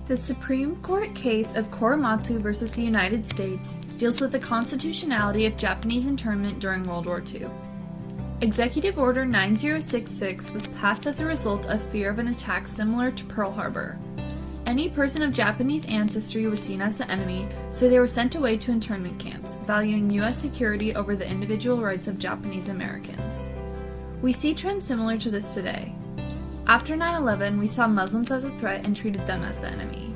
The Supreme Court case of Korematsu versus the United States deals with the constitutionality of Japanese internment during World War II. Executive Order 9066 was passed as a result of fear of an attack similar to Pearl Harbor. Any person of Japanese ancestry was seen as the enemy, so they were sent away to internment camps, valuing U.S. security over the individual rights of Japanese Americans. We see trends similar to this today. After 9/11, we saw Muslims as a threat and treated them as the enemy.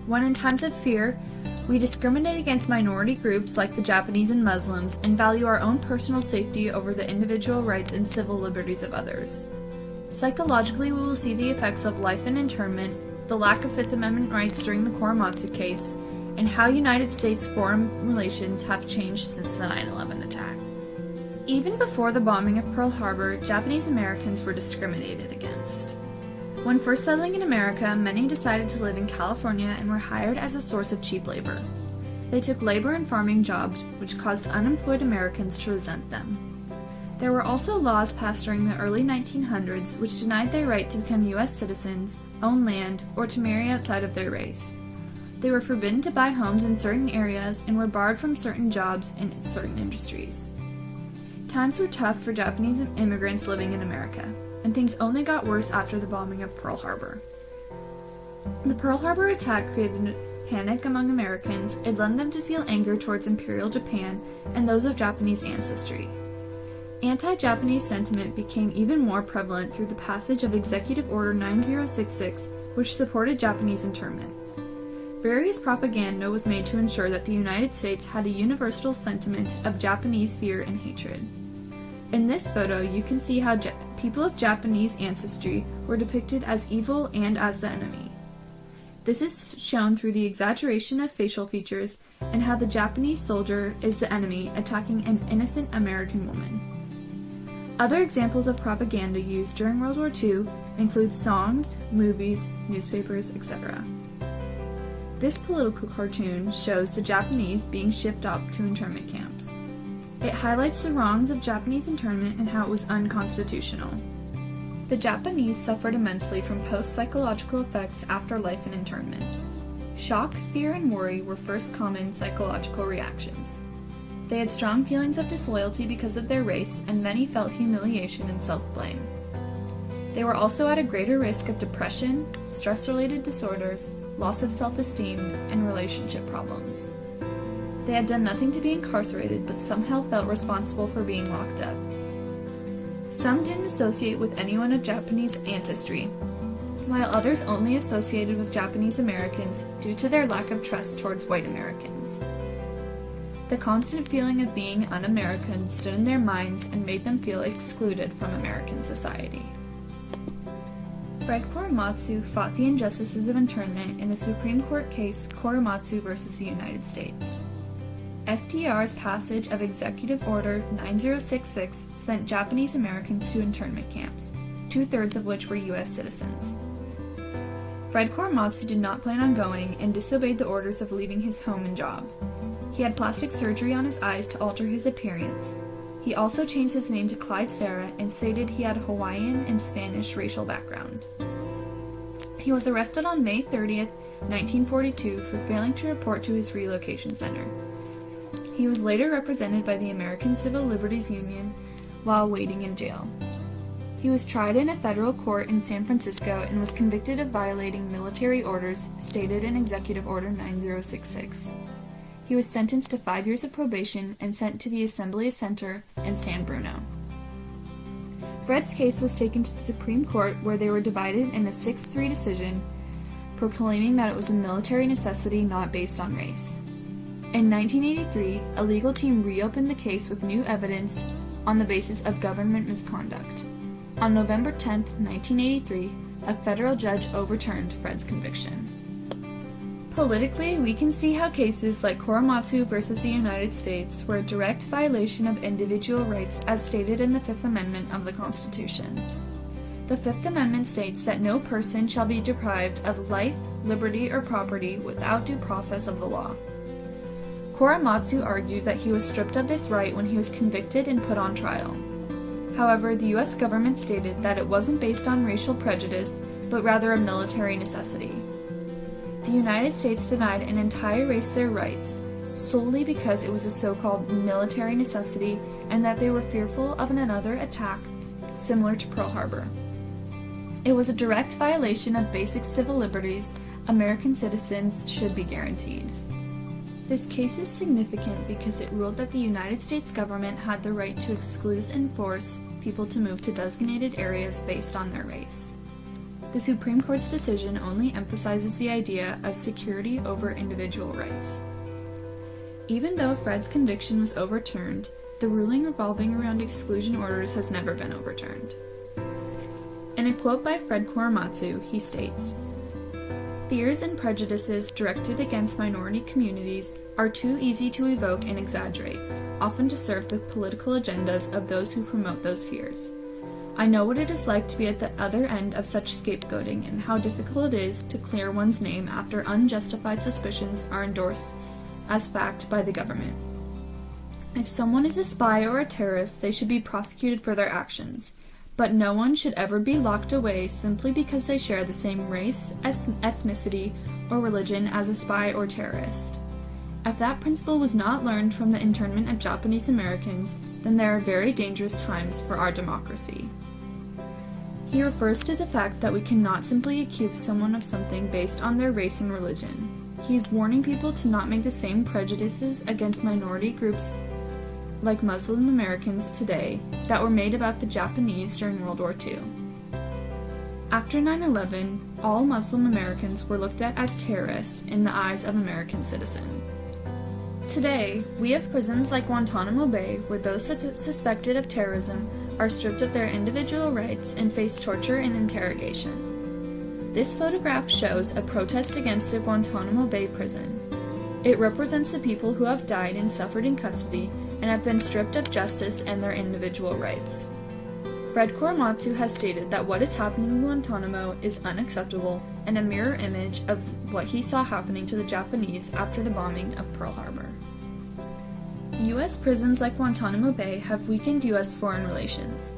When in times of fear, we discriminate against minority groups like the Japanese and Muslims and value our own personal safety over the individual rights and civil liberties of others. Psychologically, we will see the effects of life in internment, the lack of Fifth Amendment rights during the Korematsu case, and how United States foreign relations have changed since the 9/11 attack. Even before the bombing of Pearl Harbor, Japanese Americans were discriminated against. When first settling in America, many decided to live in California and were hired as a source of cheap labor. They took labor and farming jobs, which caused unemployed Americans to resent them. There were also laws passed during the early 1900s which denied their right to become U.S. citizens, own land, or to marry outside of their race. They were forbidden to buy homes in certain areas and were barred from certain jobs in certain industries. Times were tough for Japanese immigrants living in America, and things only got worse after the bombing of Pearl Harbor. The Pearl Harbor attack created panic among Americans. It led them to feel anger towards Imperial Japan and those of Japanese ancestry. Anti-Japanese sentiment became even more prevalent through the passage of Executive Order 9066, which supported Japanese internment. Various propaganda was made to ensure that the United States had a universal sentiment of Japanese fear and hatred. In this photo, you can see how people of Japanese ancestry were depicted as evil and as the enemy. This is shown through the exaggeration of facial features and how the Japanese soldier is the enemy attacking an innocent American woman. Other examples of propaganda used during World War II include songs, movies, newspapers, etc. This political cartoon shows the Japanese being shipped up to internment camps. It highlights the wrongs of Japanese internment and how it was unconstitutional. The Japanese suffered immensely from post-psychological effects after life in internment. Shock, fear, and worry were first common psychological reactions. They had strong feelings of disloyalty because of their race, and many felt humiliation and self-blame. They were also at a greater risk of depression, stress-related disorders, loss of self-esteem, and relationship problems. They had done nothing to be incarcerated, but somehow felt responsible for being locked up. Some didn't associate with anyone of Japanese ancestry, while others only associated with Japanese Americans due to their lack of trust towards white Americans. The constant feeling of being un-American stood in their minds and made them feel excluded from American society. Fred Korematsu fought the injustices of internment in the Supreme Court case Korematsu versus the United States. FDR's passage of Executive Order 9066 sent Japanese Americans to internment camps, 2/3 of which were U.S. citizens. Fred Korematsu did not plan on going and disobeyed the orders of leaving his home and job. He had plastic surgery on his eyes to alter his appearance. He also changed his name to Clyde Sarah and stated he had a Hawaiian and Spanish racial background. He was arrested on May 30th, 1942 for failing to report to his relocation center. He was later represented by the American Civil Liberties Union while waiting in jail. He was tried in a federal court in San Francisco and was convicted of violating military orders stated in Executive Order 9066. He was sentenced to 5 years of probation and sent to the Assembly Center in San Bruno. Fred's case was taken to the Supreme Court, where they were divided in a 6-3 decision, proclaiming that it was a military necessity not based on race. In 1983, a legal team reopened the case with new evidence on the basis of government misconduct. On November 10, 1983, a federal judge overturned Fred's conviction. Politically, we can see how cases like Korematsu versus the United States were a direct violation of individual rights as stated in the Fifth Amendment of the Constitution. The Fifth Amendment states that no person shall be deprived of life, liberty, or property without due process of the law. Korematsu argued that he was stripped of this right when he was convicted and put on trial. However, the U.S. government stated that it wasn't based on racial prejudice, but rather a military necessity. the United States denied an entire race their rights solely because it was a so-called military necessity and that they were fearful of another attack similar to Pearl Harbor. It was a direct violation of basic civil liberties American citizens should be guaranteed. This case is significant because it ruled that the United States government had the right to exclude and force people to move to designated areas based on their race. The Supreme Court's decision only emphasizes the idea of security over individual rights. Even though Fred's conviction was overturned, the ruling revolving around exclusion orders has never been overturned. In a quote by Fred Korematsu, he states, "Fears and prejudices directed against minority communities are too easy to evoke and exaggerate, often to serve the political agendas of those who promote those fears. I know what it is like to be at the other end of such scapegoating and how difficult it is to clear one's name after unjustified suspicions are endorsed as fact by the government. If someone is a spy or a terrorist, they should be prosecuted for their actions, but no one should ever be locked away simply because they share the same race, ethnicity, or religion as a spy or terrorist. If that principle was not learned from the internment of Japanese Americans, then there are very dangerous times for our democracy." He refers to the fact that we cannot simply accuse someone of something based on their race and religion. He is warning people to not make the same prejudices against minority groups like Muslim Americans today that were made about the Japanese during World War II. After 9/11, all Muslim Americans were looked at as terrorists in the eyes of American citizens. Today, we have prisons like Guantanamo Bay where those suspected of terrorism are stripped of their individual rights and face torture and interrogation. This photograph shows a protest against the Guantanamo Bay prison. It represents the people who have died and suffered in custody and have been stripped of justice and their individual rights. Fred Korematsu has stated that what is happening in Guantanamo is unacceptable and a mirror image of what he saw happening to the Japanese after the bombing of Pearl Harbor. U.S. prisons like Guantanamo Bay have weakened U.S. foreign relations.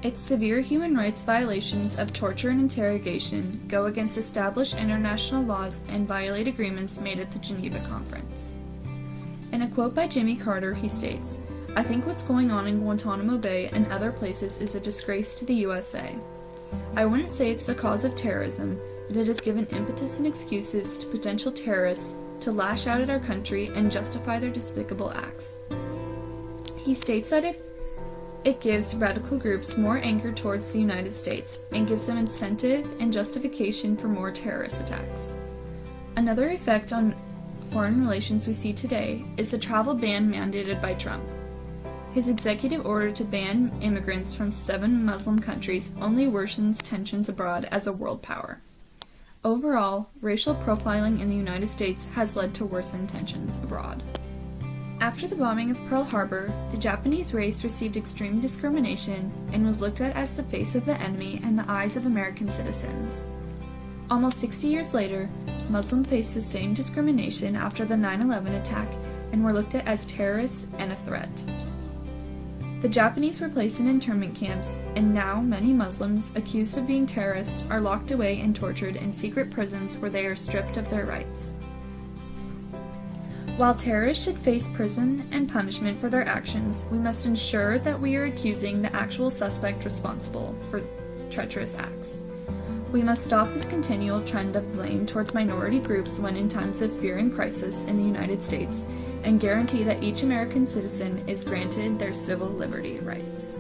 Its severe human rights violations of torture and interrogation go against established international laws and violate agreements made at the Geneva Conference. In a quote by Jimmy Carter, he states, "I think what's going on in Guantanamo Bay and other places is a disgrace to the USA. I wouldn't say it's the cause of terrorism, but it has given impetus and excuses to potential terrorists to lash out at our country and justify their despicable acts." He states that if it gives radical groups more anger towards the United States and gives them incentive and justification for more terrorist attacks. Another effect on foreign relations we see today is the travel ban mandated by Trump. His executive order to ban immigrants from 7 Muslim countries only worsens tensions abroad as a world power. Overall, racial profiling in the United States has led to worsened tensions abroad. After the bombing of Pearl Harbor, the Japanese race received extreme discrimination and was looked at as the face of the enemy in the eyes of American citizens. Almost 60 years later, Muslims face the same discrimination after the 9/11 attack and were looked at as terrorists and a threat. The Japanese were placed in internment camps, and now many Muslims accused of being terrorists are locked away and tortured in secret prisons where they are stripped of their rights. While terrorists should face prison and punishment for their actions, we must ensure that we are accusing the actual suspect responsible for treacherous acts. We must stop this continual trend of blame towards minority groups when in times of fear and crisis in the United States, and guarantee that each American citizen is granted their civil liberty rights.